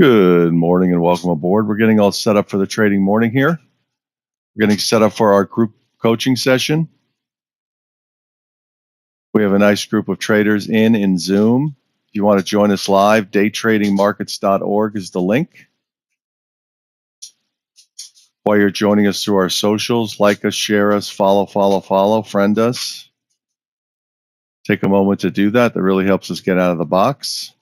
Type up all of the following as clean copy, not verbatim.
Good morning and welcome aboard. We're getting all set up for the trading morning here. We're getting set up for our group coaching session. We have a nice group of traders in Zoom. If you want to join us live, DayTradingMarkets.org is the link. While you're joining us through our socials, like us, share us, follow, friend us. Take a moment to do that. That really helps us get out of the box.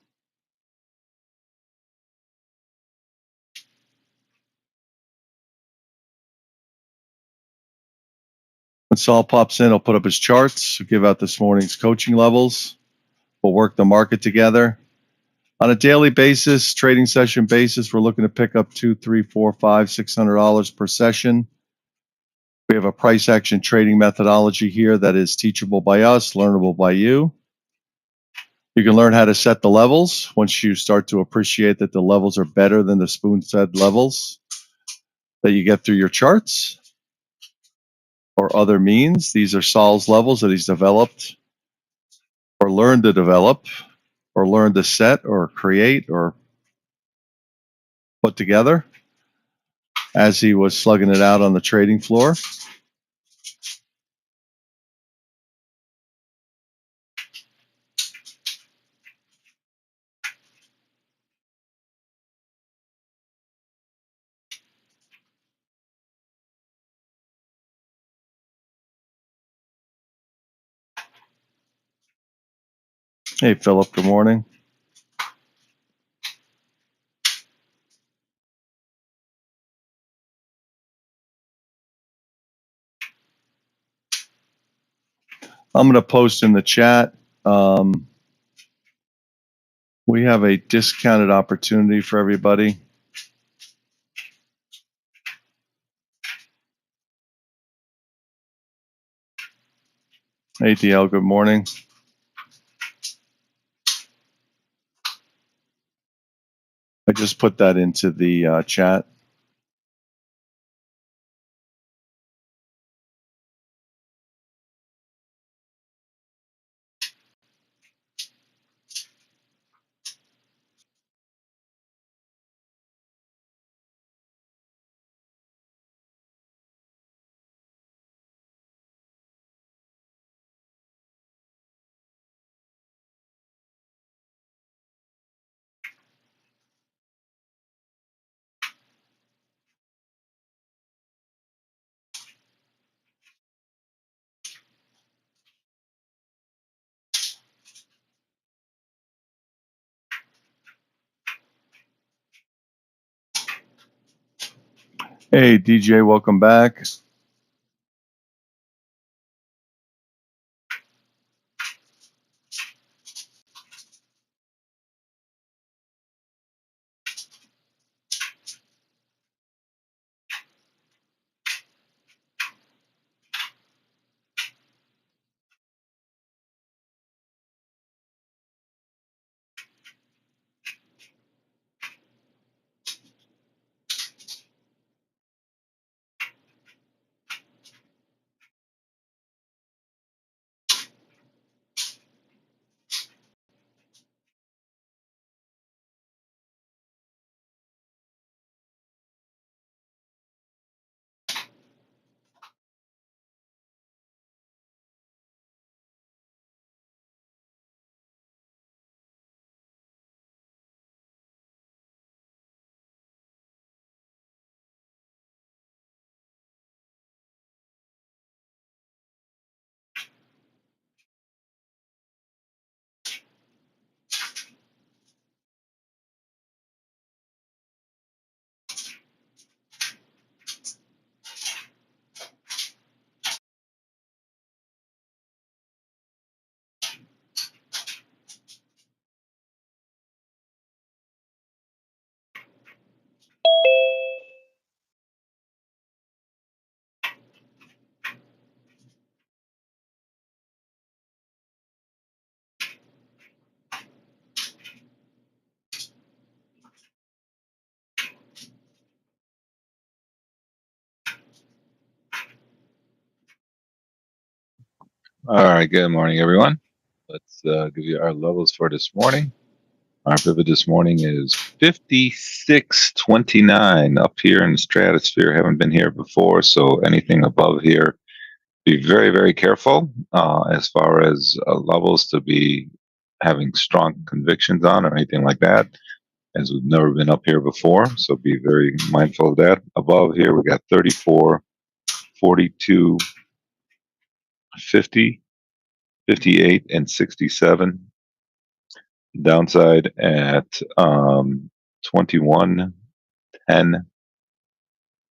When Saul pops in, I'll put up his charts, give out this morning's coaching levels. We'll work the market together. On a daily basis, trading session basis, we're looking to pick up $200, $300, $400, $500, $600 per session. We have a price action trading methodology here that is teachable by us, learnable by you. You can learn how to set the levels once you start to appreciate that the levels are better than the spoon-fed levels that you get through your charts or other means. These are Saul's levels that he's developed or learned to develop or learned to set or create or put together as he was slugging it out on the trading floor. Hey, Philip, good morning. I'm going to post in the chat. We have a discounted opportunity for everybody. Hey, DL, good morning. I just put that into the chat. Hey, DJ, welcome back. All right, good morning, everyone. Let's give you our levels for this morning. Our pivot this morning is 56.29 up here in the stratosphere. Haven't been here before, so anything above here, be very, very careful as far as levels to be having strong convictions on or anything like that, as we've never been up here before. So be very mindful of that. Above here, we got 34, 42, 50, 58, and 67. Downside at 21, 10,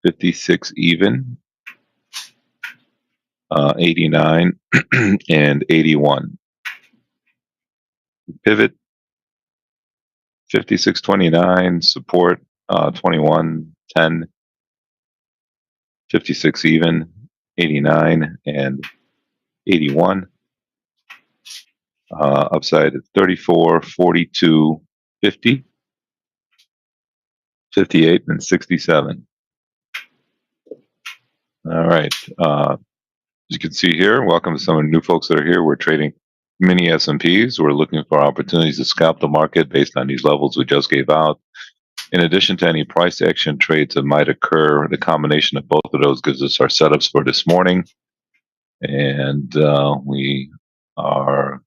56 even, 89, and 81. Pivot 56.29, support 21, 10, 56 even, 89, and 81. Upside at 34, 42, 50, 58, and 67. All right. As you can see here, welcome to some of the new folks that are here. We're trading mini S&Ps. We're looking for opportunities to scalp the market based on these levels we just gave out. In addition to any price action trades that might occur, the combination of both of those gives us our setups for this morning. And we are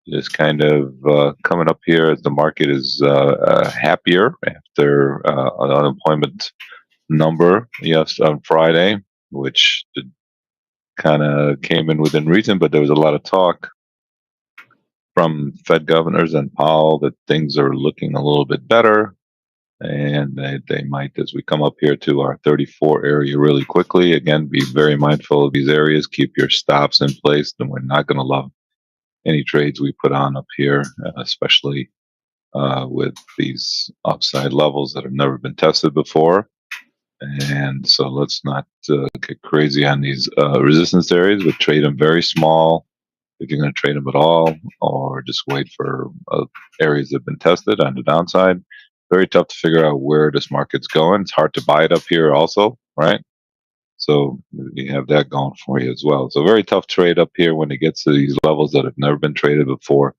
just kind of coming up here as the market is happier after an unemployment number on Friday, which kind of came in within reason, but there was a lot of talk from Fed governors and Powell that things are looking a little bit better, and they might, as we come up here to our 34 area really quickly, again, be very mindful of these areas, keep your stops in place, and we're not going to love any trades we put on up here, especially with these upside levels that have never been tested before. And so let's not get crazy on these resistance areas, but trade them very small if you're going to trade them at all, or just wait for areas that have been tested on the downside. Very tough to figure out where this market's going. It's hard to buy it up here also, right? So you have that going for you as well. So very tough trade up here when it gets to these levels that have never been traded before.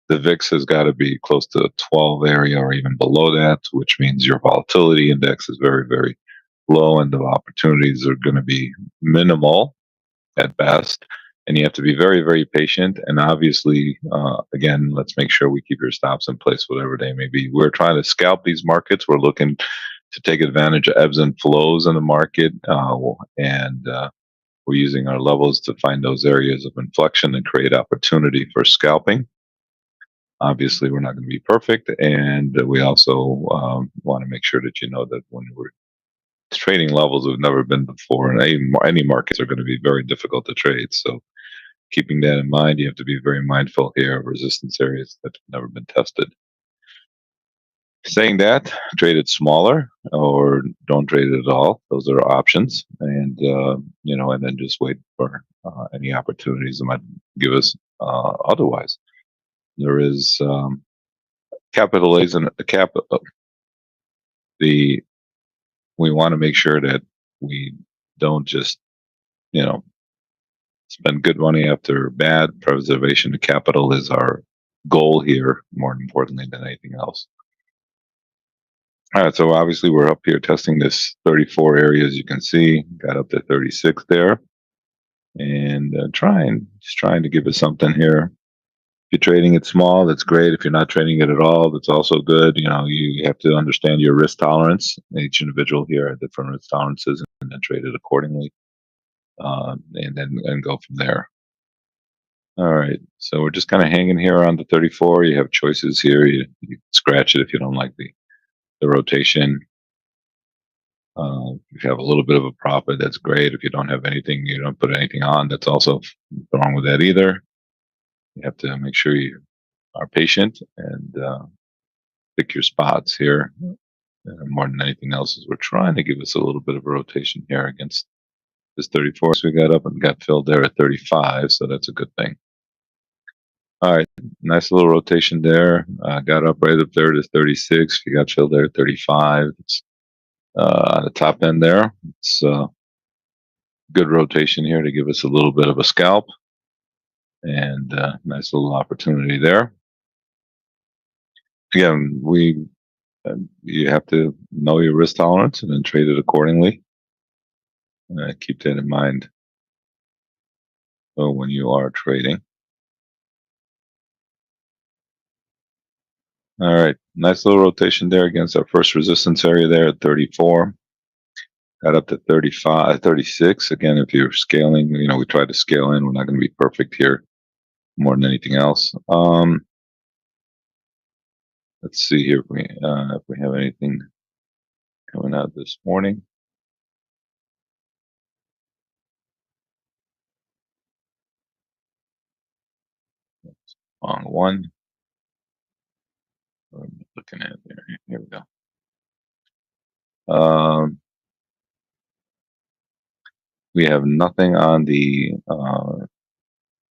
The VIX has got to be close to the 12 area or even below that, which means your volatility index is very, very low and the opportunities are going to be minimal at best. And you have to be very, very patient. And obviously, again, let's make sure we keep your stops in place, whatever they may be. We're trying to scalp these markets. We're looking to take advantage of ebbs and flows in the market. And we're using our levels to find those areas of inflection and create opportunity for scalping. Obviously, we're not going to be perfect. And we also want to make sure that you know that when we're trading levels we've never been before, and any markets are going to be very difficult to trade. So keeping that in mind, you have to be very mindful here of resistance areas that have never been tested. Saying that, trade it smaller or don't trade it at all. Those are options, and and then just wait for any opportunities that might give us otherwise. There is capitalization. We want to make sure that we don't just spend good money after bad. Preservation of capital is our goal here, more importantly than anything else. All right, so obviously we're up here testing this 34 area, as you can see, got up to 36 there, and just trying to give us something here. If you're trading it small, that's great. If you're not trading it at all, that's also good. You have to understand your risk tolerance. Each individual here has different risk tolerances, and then trade it accordingly, and go from there. All right, so we're just kind of hanging here around the 34. You have choices here. You scratch it if you don't like the rotation. If you have a little bit of a profit, that's great. If you don't have anything, you don't put anything on, that's also wrong with that either. You have to make sure you are patient and pick your spots here. More than anything else, is we're trying to give us a little bit of a rotation here against this 34. So we got up and got filled there at 35, so that's a good thing. All right, nice little rotation there. Got up right up there to 36. You got filled there at 35. It's on the top end there. It's good rotation here to give us a little bit of a scalp, and nice little opportunity there. again, you have to know your risk tolerance and then trade it accordingly. Keep that in mind when you are trading. All right, nice little rotation there against our first resistance area there at 34. Got up to 35, 36. Again, if you're scaling, we try to scale in. We're not going to be perfect here more than anything else. Let's see here if we have anything coming out this morning. On one. What am I looking at there? Here we go. We have nothing on the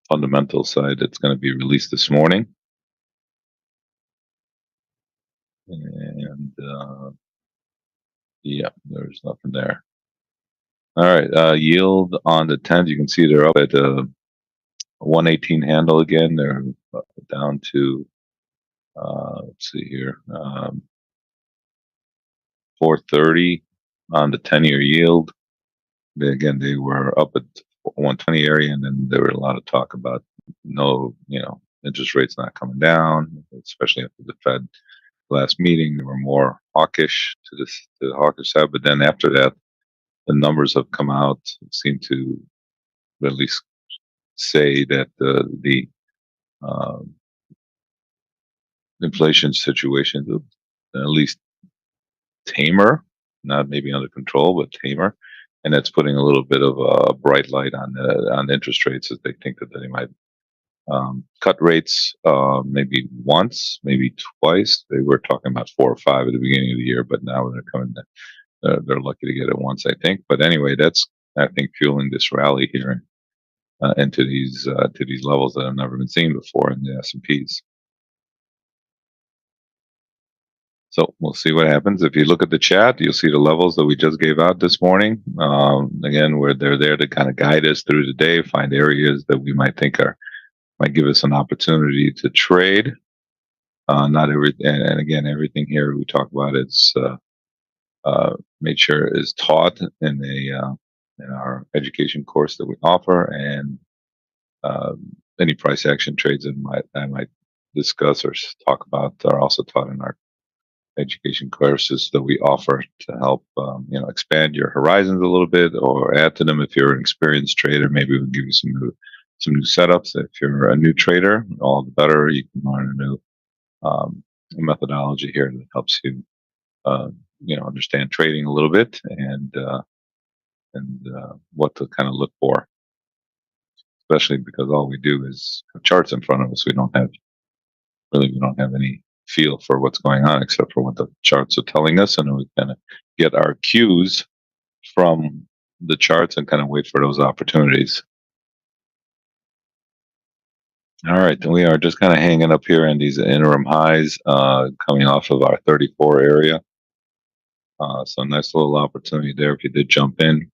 fundamental side that's going to be released this morning. And yeah, there's nothing there. All right, yield on the 10s. You can see they're up at 118 handle again. They're down to, let's see here, 430 on the 10-year yield. Again, they were up at 120 area, and then there were a lot of talk about interest rates not coming down, especially after the Fed last meeting. They were more hawkish to the hawkish side, but then after that, the numbers have come out, seem to at least say that the uh, inflation situation is at least tamer, not maybe under control, but tamer, and that's putting a little bit of a bright light on interest rates, as they think that they might cut rates maybe once, maybe twice. They were talking about 4 or 5 at the beginning of the year, but now they're coming. They're lucky to get it once, I think. But anyway, that's, I think, fueling this rally here into these levels that have never been seen before in the S&Ps. So we'll see what happens. If you look at the chat, you'll see the levels that we just gave out this morning. Again, where they're there to kind of guide us through the day, find areas that we might think might give us an opportunity to trade. Not everything, and again, everything here we talk about, it's made sure is taught in our education course that we offer, and any price action trades that I might discuss or talk about are also taught in our education courses that we offer to help expand your horizons a little bit, or add to them if you're an experienced trader. Maybe we'll give you some new setups. If you're a new trader, all the better. You can learn a new methodology here that helps you understand trading a little bit, and what to kind of look for, especially because all we do is have charts in front of us. We don't have any feel for what's going on except for what the charts are telling us, and we kind of get our cues from the charts and kind of wait for those opportunities. All right, then we are just kind of hanging up here in these interim highs, coming off of our 34 area. So nice little opportunity there if you did jump in.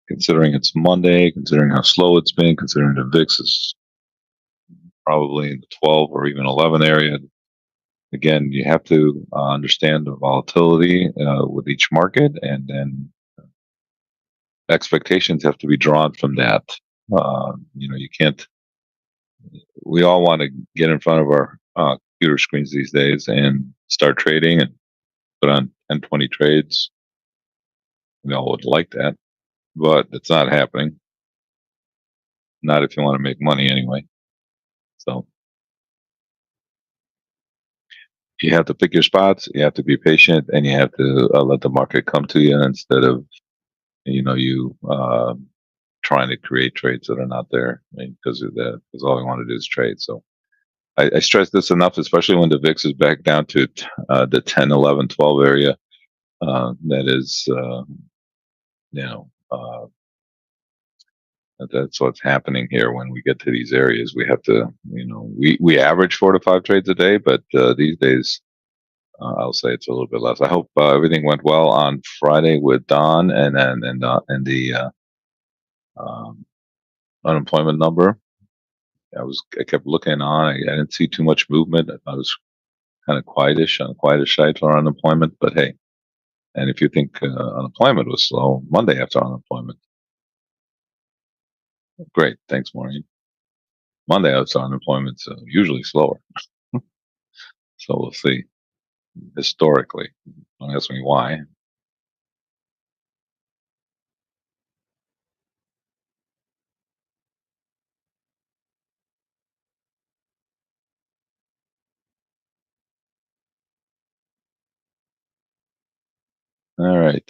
Considering it's Monday, considering how slow it's been, considering the VIX is probably in the 12 or even 11 area. Again, you have to understand the volatility with each market, and then expectations have to be drawn from that. You can't. We all want to get in front of our computer screens these days and start trading and put on 10, 20 trades. We all would like that, but it's not happening. Not if you want to make money anyway. So you have to pick your spots. You have to be patient, and you have to let the market come to you instead of you trying to create trades that are not there. Because of that, because all we want to do is trade. So I stress this enough, especially when the VIX is back down to the 10, 11, 12 area. That is, that's what's happening here. When we get to these areas, we have to, we average 4 to 5 trades a day, but these days, I'll say it's a little bit less. I hope everything went well on Friday with Don and the unemployment number. I kept looking on. I didn't see too much movement. I was kind of quietish on the quietish side for unemployment. But hey, and if you think unemployment was slow, Monday after unemployment, great. Thanks, Maureen. Monday after unemployment's usually slower. So we'll see. Historically, don't ask me why. All right.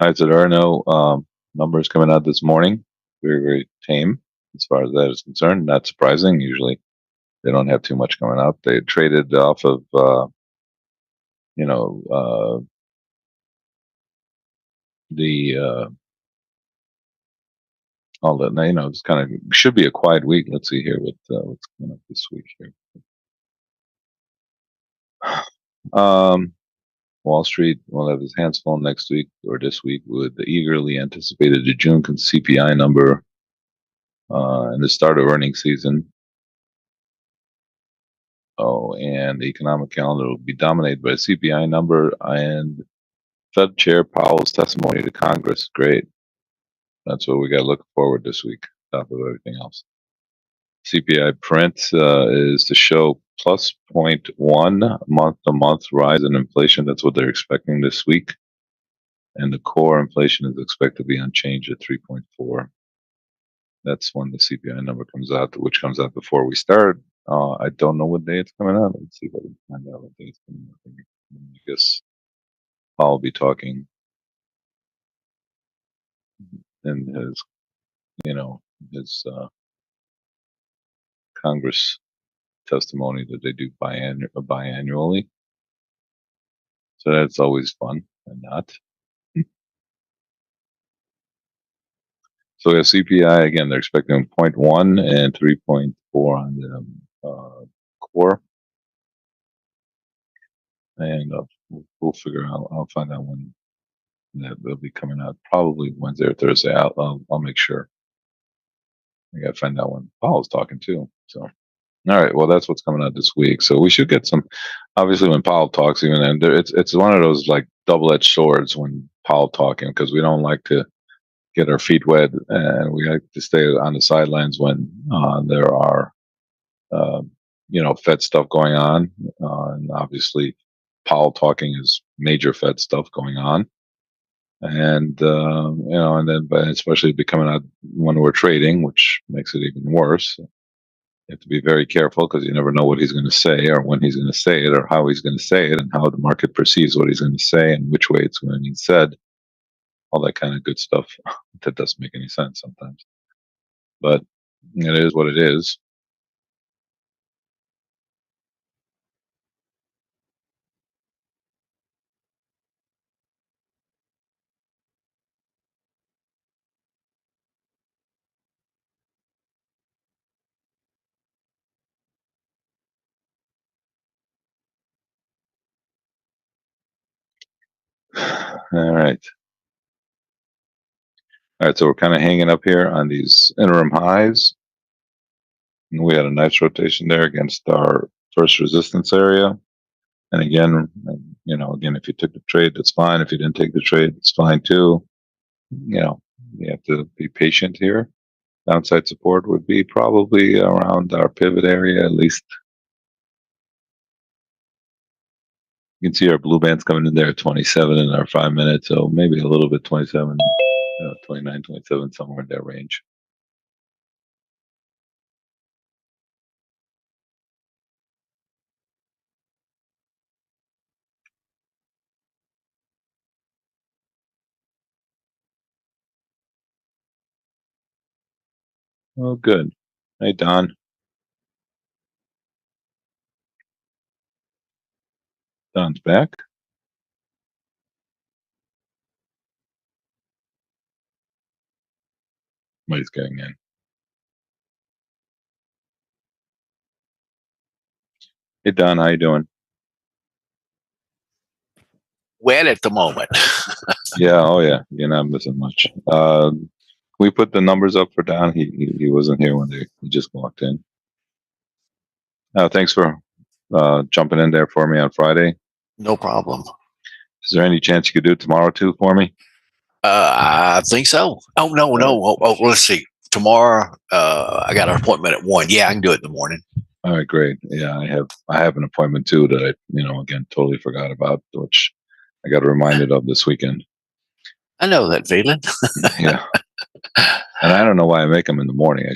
All right. So there are no numbers coming out this morning. Very, very tame as far as that is concerned. Not surprising. Usually they don't have too much coming out. They traded off of, you know, the all that. You know, it's kind of should be a quiet week. Let's see here what's coming up this week here. Um, Wall Street will have his hands full next week or this week with the eagerly anticipated June CPI number and the start of earnings season. Oh, and the economic calendar will be dominated by a CPI number and Fed Chair Powell's testimony to Congress. Great. That's what we got to look forward this week, top of everything else. CPI print is to show plus 0.1 month-to-month rise in inflation. That's what they're expecting this week. And the core inflation is expected to be unchanged at 3.4. That's when the CPI number comes out, which comes out before we start. I don't know what day it's coming out. Let's see if I can find out what day it's coming out. I guess I'll be talking in his, his Congress testimony that they do biannually. So that's always fun and not. So we have CPI again. They're expecting 0.1 and 3.4 on the core, and we'll figure out. I'll find out when that they'll be coming out. Probably Wednesday or Thursday. I'll make sure. I got to find out when Paul's talking too. So, all right. Well, that's what's coming out this week. So we should get some. Obviously, when Powell talks, even and it's one of those like double-edged swords when Powell talking because we don't like to get our feet wet and we like to stay on the sidelines when there are Fed stuff going on, and obviously Powell talking is major Fed stuff going on, and and then but especially becoming out when we're trading, which makes it even worse. You have to be very careful because you never know what he's going to say or when he's going to say it or how he's going to say it and how the market perceives what he's going to say and which way it's going to be said. All that kind of good stuff that doesn't make any sense sometimes, but it is what it is. All right. All right, so we're kind of hanging up here on these interim highs. And we had a nice rotation there against our first resistance area. And again, if you took the trade, that's fine. If you didn't take the trade, it's fine too. You have to be patient here. Downside support would be probably around our pivot area, at least. You can see our blue bands coming in there at 27 in our 5 minutes. So maybe a little bit 27, 29, 27, somewhere in that range. Oh, good. Hey, Don. Don's back. Somebody's getting in. Hey, Don, how you doing? wet at the moment. Yeah. Oh, yeah. You're not missing much. We put the numbers up for Don. He wasn't here when he just walked in. Thanks for jumping in there for me on Friday. No problem. Is there any chance you could do it tomorrow too for me? I think so. Oh, no. Let's see. Tomorrow, I got an appointment at 1. Yeah, I can do it in the morning. All right, great. Yeah, I have an appointment too that I again totally forgot about, which I got reminded of this weekend. I know that feeling. Yeah, and I don't know why I make them in the morning. I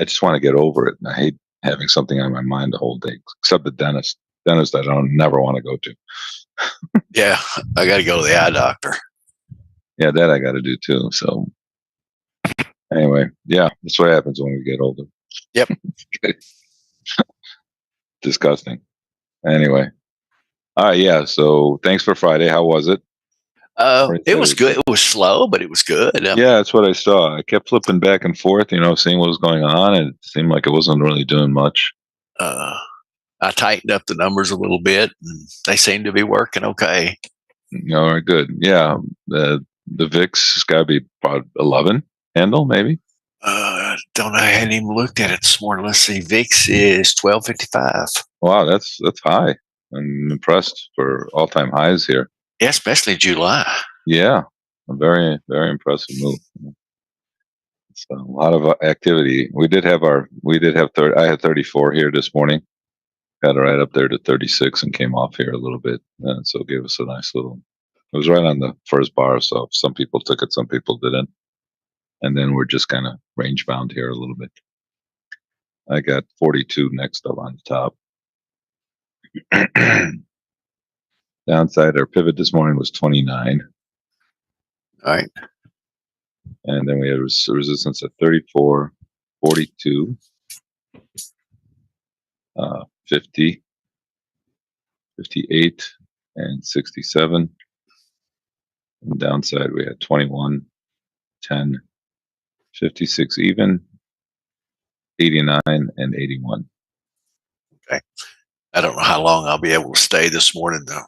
just want to get over it. And I hate having something on my mind the whole day, except the dentist. Dentist, I don't never want to go to. Yeah, I got to go to the eye doctor. Yeah, that I got to do too. So anyway, yeah, that's what happens when we get older. Yep. Disgusting. Anyway. All right, yeah. So thanks for Friday. How was it? It was good. It was slow, but it was good. Yeah, that's what I saw. I kept flipping back and forth, seeing what was going on, and it seemed like it wasn't really doing much. I tightened up the numbers a little bit, and they seem to be working okay. All right, good. Yeah, the VIX has got to be about 11 handle, maybe. Don't know. I hadn't even looked at it this morning. Let's see. VIX is 1255. Wow, that's high. I'm impressed for all-time highs here. Yeah, especially July. Yeah, a very, very impressive move. So a lot of activity. I had 34 here this morning. Got it right up there to 36 and came off here a little bit. And so it gave us a nice little, it was right on the first bar. So some people took it, some people didn't. And then we're just kind of range bound here a little bit. I got 42 next up on the top. Downside, our pivot this morning was 29. All right. And then we had resistance at 34, 42, 50, 58, and 67. And downside, we had 21, 10, 56 even, 89, and 81. Okay. I don't know how long I'll be able to stay this morning, though.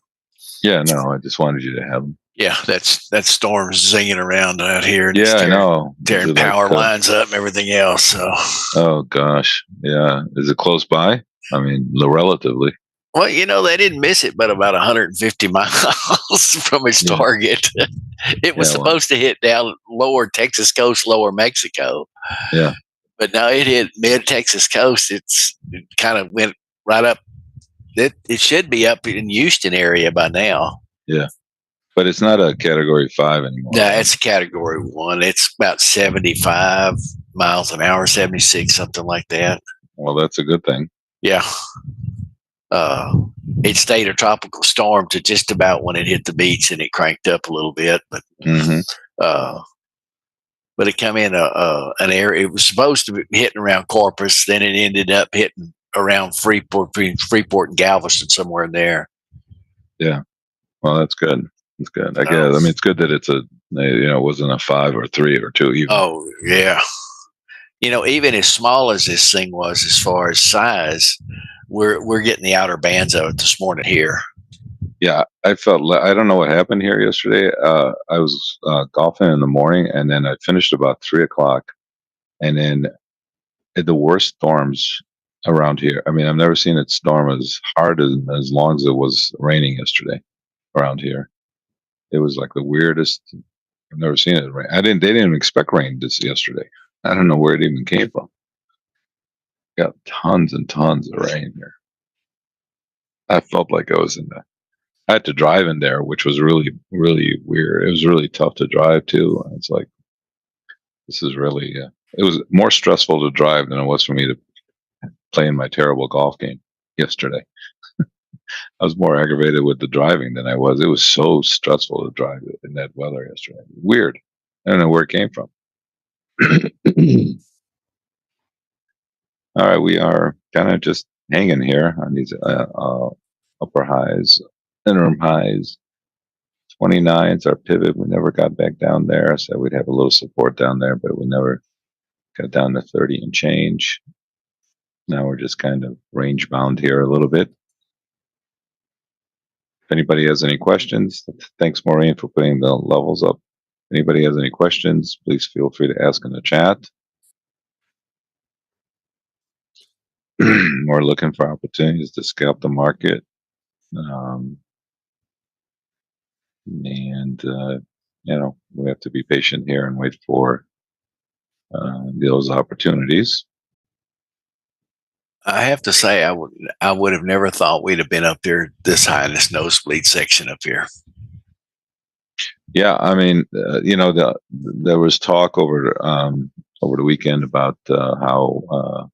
Yeah, no, I just wanted you to have them. Yeah, that storm's zinging around out here. And yeah, I know. Tearing power lines up and everything else. So. Oh, gosh. Yeah. Is it close by? I mean, relatively. Well, they didn't miss it, but about 150 miles from its target. It was supposed to hit down lower Texas coast, lower Mexico. Yeah. But now it hit mid Texas coast. It kind of went right up. It should be up in Houston area by now. Yeah. But it's not a category 5 anymore. No, it's a category 1. It's about 75 miles an hour, 76, something like that. Well, that's a good thing. Yeah. It stayed a tropical storm to just about when it hit the beach, and it cranked up a little bit. But but it come in an area. It was supposed to be hitting around Corpus, then it ended up hitting around Freeport, between Freeport and Galveston, somewhere in there. Yeah. Well, that's good. It's good. I guess. I mean, it's good that it's it wasn't a 5 or 3 or 2 even. Oh yeah. Even as small as this thing was, as far as size, we're getting the outer bands of it this morning here. Yeah, I don't know what happened here yesterday. I was golfing in the morning, and then I finished about 3:00, and then the worst storms around here. I mean, I've never seen it storm as hard as long as it was raining yesterday around here. It was like the weirdest. I've never seen it rain. They didn't even expect rain this yesterday. I don't know where it even came from. Got tons and tons of rain here. I felt like I was I had to drive in there, which was really, really weird. It was really tough to drive too. It's like, this is really, it was more stressful to drive than it was for me to play in my terrible golf game yesterday. I was more aggravated with the driving than I was. It was so stressful to drive in that weather yesterday. Weird. I don't know where it came from. All right, we are kind of just hanging here on these upper highs, interim highs. 29 is our pivot. We never got back down there, so we'd have a little support down there, but we never got down to 30 and change. Now we're just kind of range bound here a little bit. If anybody has any questions, thanks Maureen for putting the levels up. If anybody has any questions, please feel free to ask in the chat. We're looking for opportunities to scalp the market. We have to be patient here and wait for those opportunities. I have to say, I would have never thought we'd have been up there this high in this nosebleed section up here. Yeah, I mean, there was talk over the weekend about how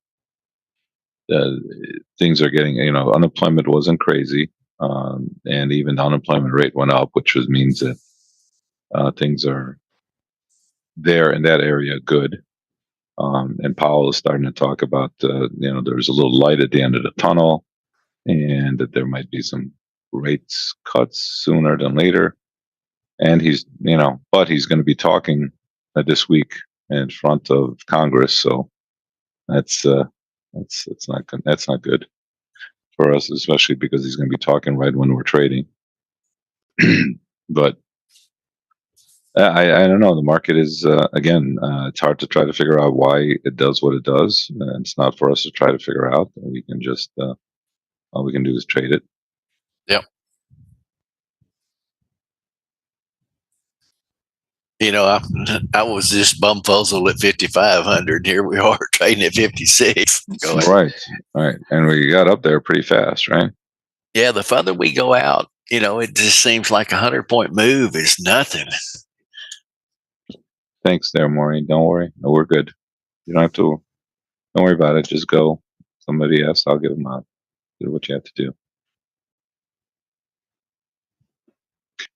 things are getting. Unemployment wasn't crazy, and even the unemployment rate went up, which means that things are there in that area good. And Powell is starting to talk about, there's a little light at the end of the tunnel, and that there might be some rates cuts sooner than later. And but he's going to be talking this week in front of Congress, so that's not good for us, especially because he's going to be talking right when we're trading. But I don't know. The market is again. It's hard to try to figure out why it does what it does, and it's not for us to try to figure out. We can just all we can do is trade it. Yep. I was just bumfuzzled at 5,500. Here we are trading at 56. Right. And we got up there pretty fast, right? Yeah, the further we go out, it just seems like 100-point move is nothing. Thanks there, Maureen. Don't worry. No, we're good. You don't have to. Don't worry about it. Just go. Somebody else, I'll give them out. Do what you have to do.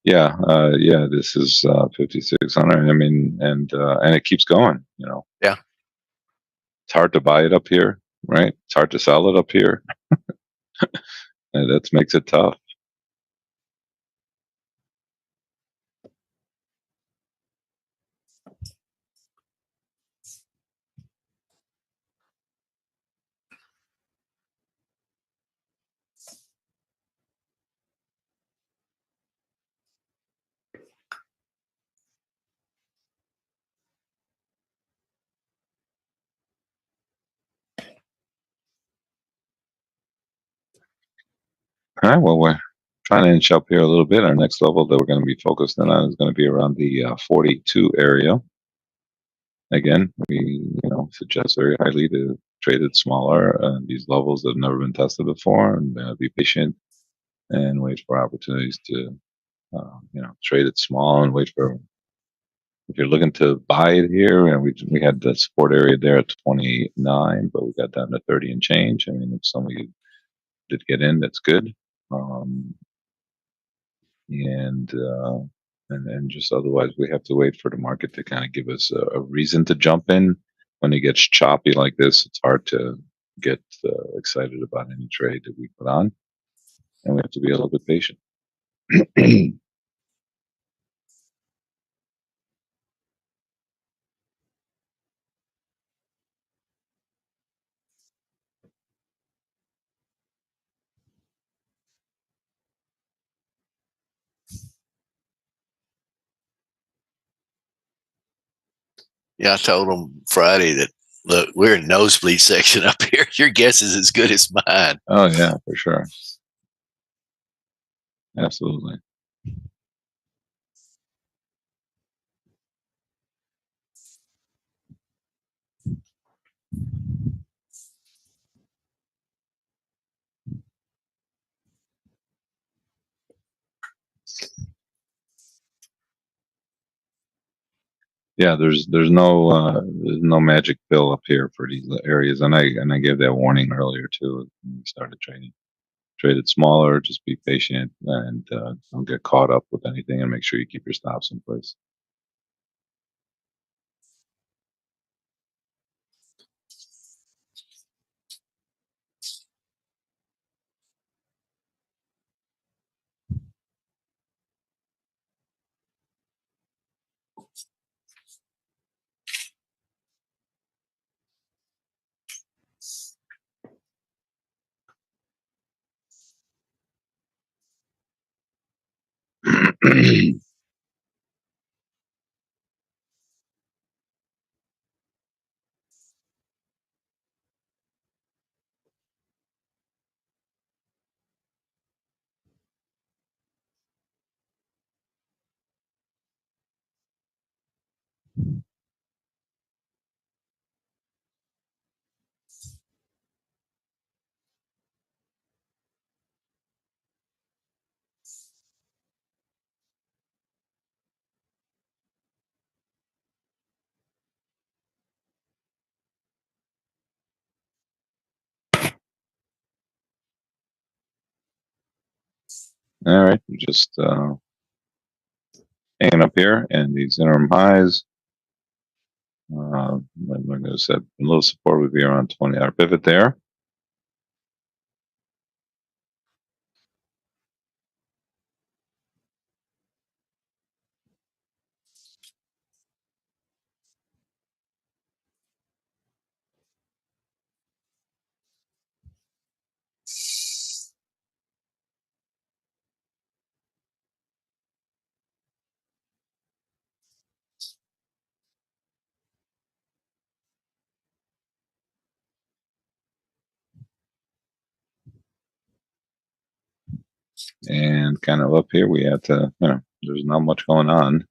Yeah, this is 5,600. I mean, and it keeps going. Yeah. It's hard to buy it up here, right? It's hard to sell it up here. And that makes it tough. All right. Well, we're trying to inch up here a little bit. Our next level that we're going to be focused in on is going to be around the 42 area. Again, we suggest very highly to trade it smaller. These levels that have never been tested before, and be patient and wait for opportunities to trade it small and wait for. If you're looking to buy it here, and we had the support area there at 29, but we got down to 30 and change. I mean, if some of you did get in, that's good. And just otherwise, we have to wait for the market to kind of give us a reason to jump in. When it gets choppy like this, it's hard to get excited about any trade that we put on, and we have to be a little bit patient. Yeah, I told them Friday that, look, we're in nosebleed section up here. Your guess is as good as mine. Oh yeah, for sure. Absolutely. Yeah, there's no magic pill up here for these areas, and I gave that warning earlier too when we started trading. Trade it smaller, just be patient, and don't get caught up with anything, and make sure you keep your stops in place. All right, just hanging up here, and these interim highs. Like I said, a little support would be around 20-hour pivot there. And kind of up here, we had to, there's not much going on.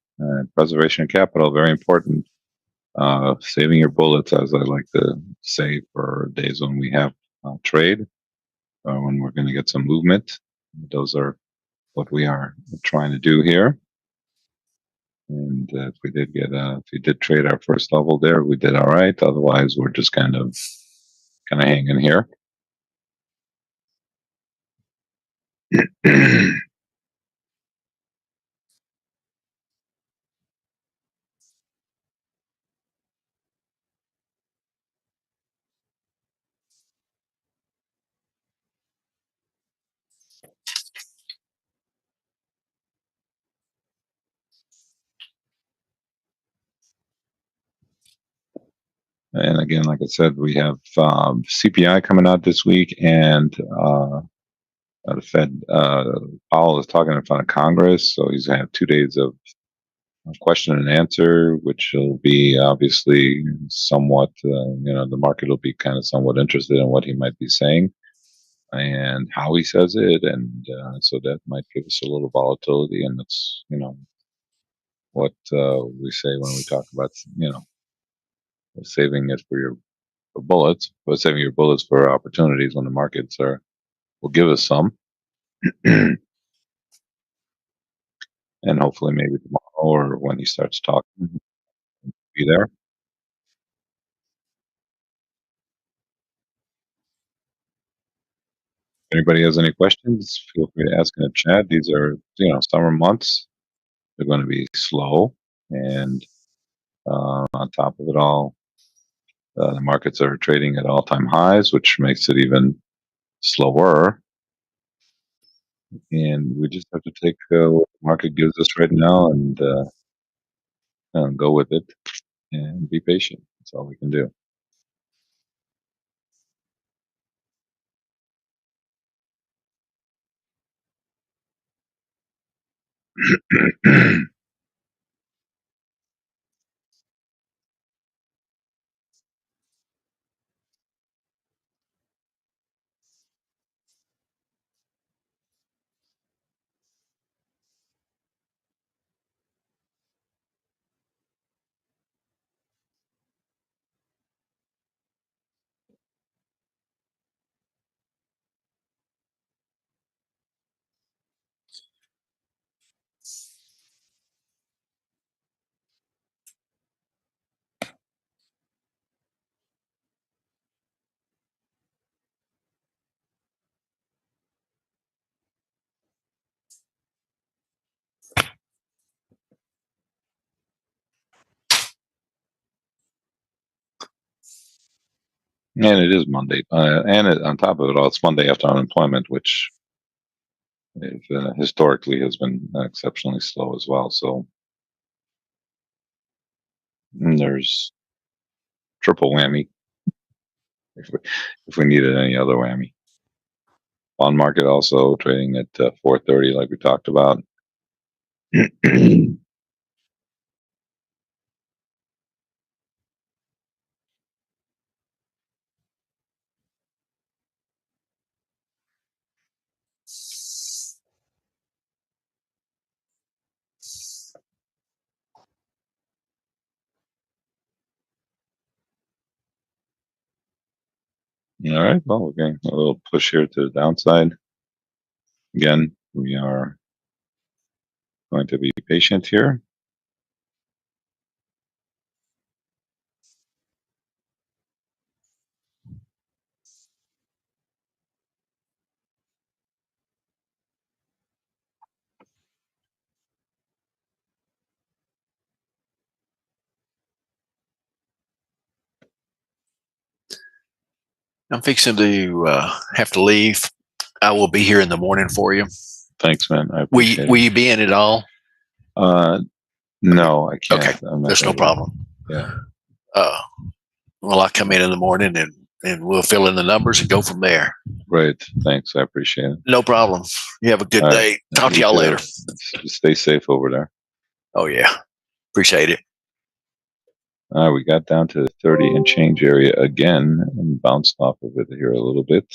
Preservation of capital, very important. Saving your bullets, as I like to say, for days when we have trade, when we're going to get some movement. Those are what we are trying to do here. And if we did trade our first level there, we did all right. Otherwise, we're just kind of hanging here. And again, like I said, we have CPI coming out this week, and the Fed, Powell is talking in front of Congress, so he's going to have 2 days of question and answer, which will be obviously somewhat, the market will be kind of somewhat interested in what he might be saying and how he says it, and so that might give us a little volatility, and that's what we say when we talk about saving it for bullets, but saving your bullets for opportunities when the markets will give us some. And hopefully maybe tomorrow or when he starts talking, be there. If anybody has any questions, feel free to ask in the chat. These are, summer months. They're going to be slow. And on top of it all, the markets are trading at all-time highs, which makes it even slower. And we just have to take what the market gives us right now and go with it and be patient. That's all we can do. And it is Monday. On top of it all, it's Monday after unemployment, which historically has been exceptionally slow as well. So there's triple whammy if we needed any other whammy. Bond market also trading at 430, like we talked about. All right. Well, we're getting a little push here to the downside. Again, we are going to be patient here. I'm fixing to have to leave. I will be here in the morning for you. Thanks, man. I Will appreciate you be in at all? No, I can't. Okay, I'm not there's no gonna be- problem. Yeah. Well, I'll come in the morning and we'll fill in the numbers and go from there. Great. Thanks. I appreciate it. No problem. You have a good All right. day. Talk to You y'all too. later. Stay safe over there. Oh, yeah. Appreciate it. All right, we got down to the 30 and change area again and bounced off of it here a little bit.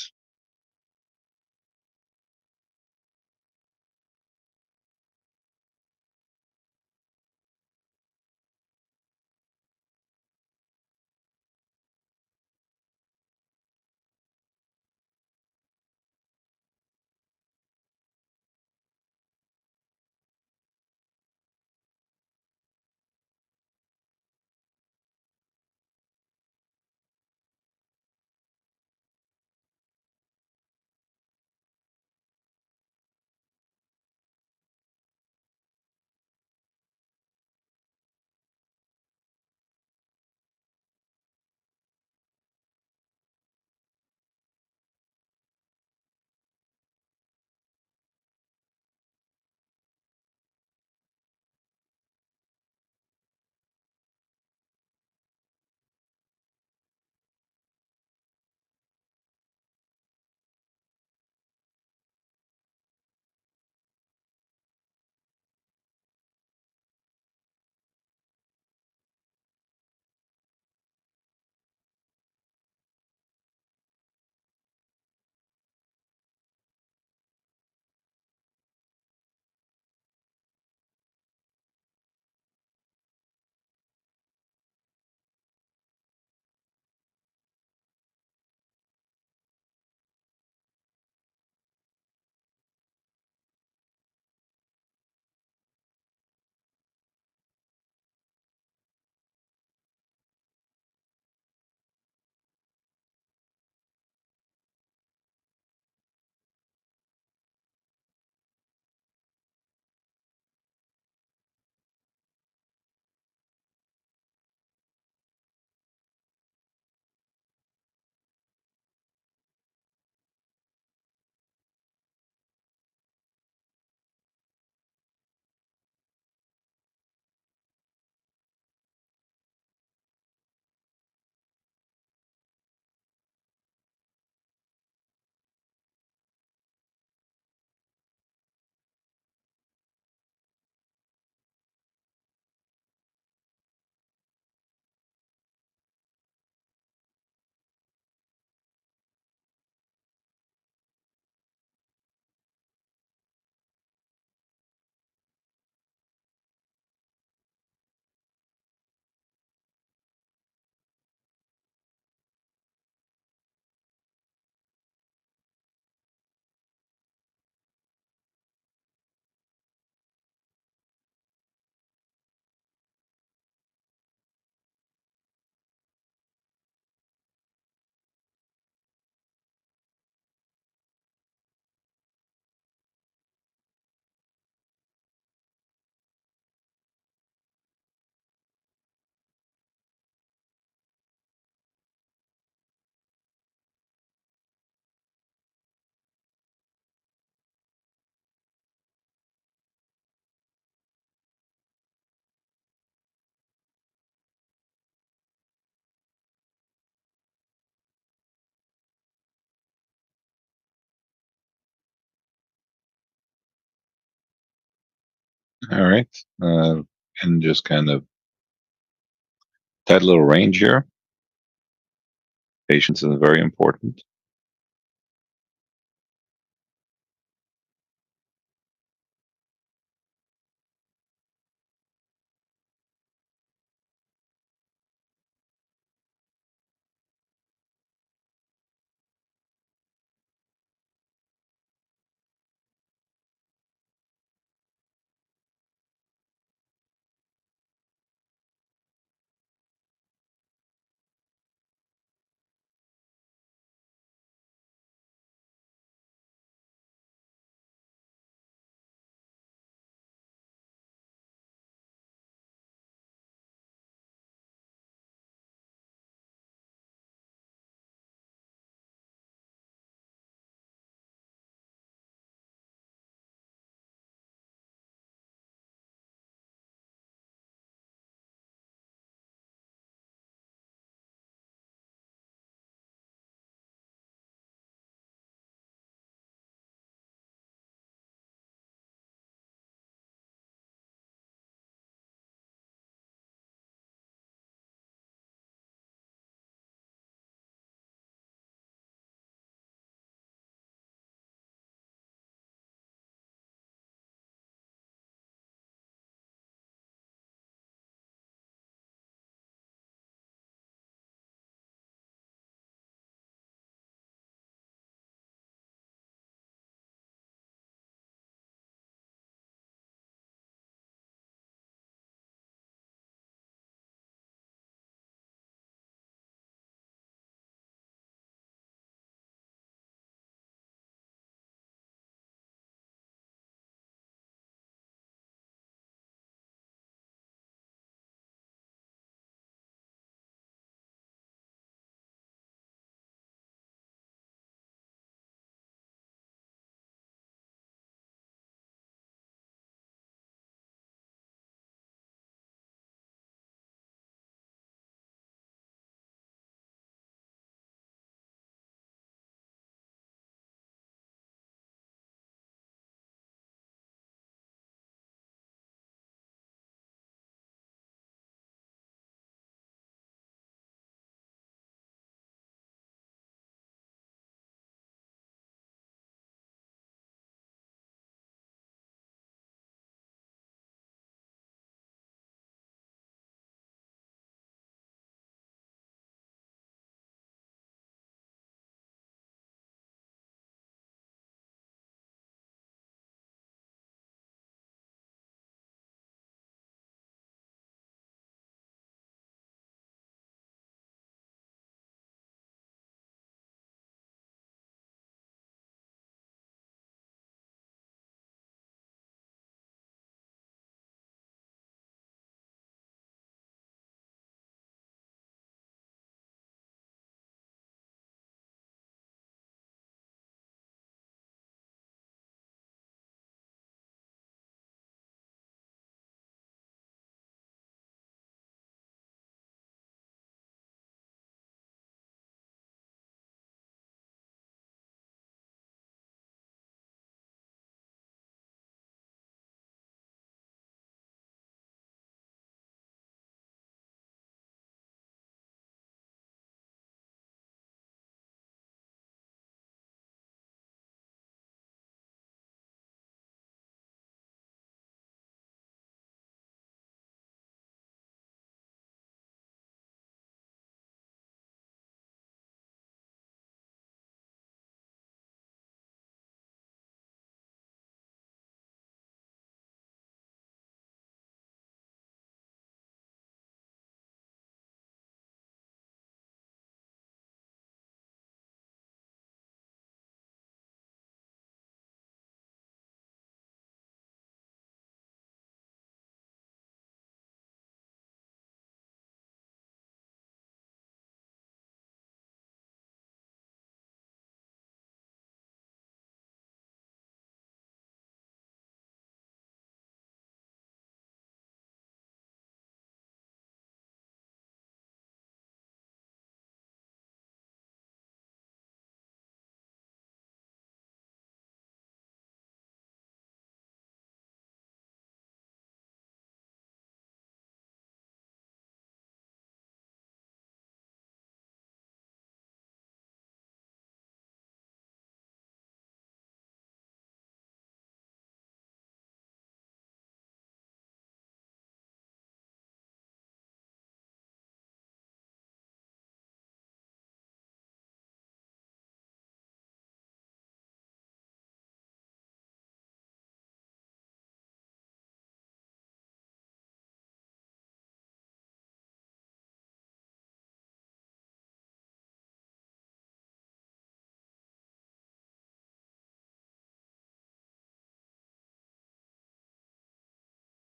All right. And just kind of tight little range here. Patience is very important.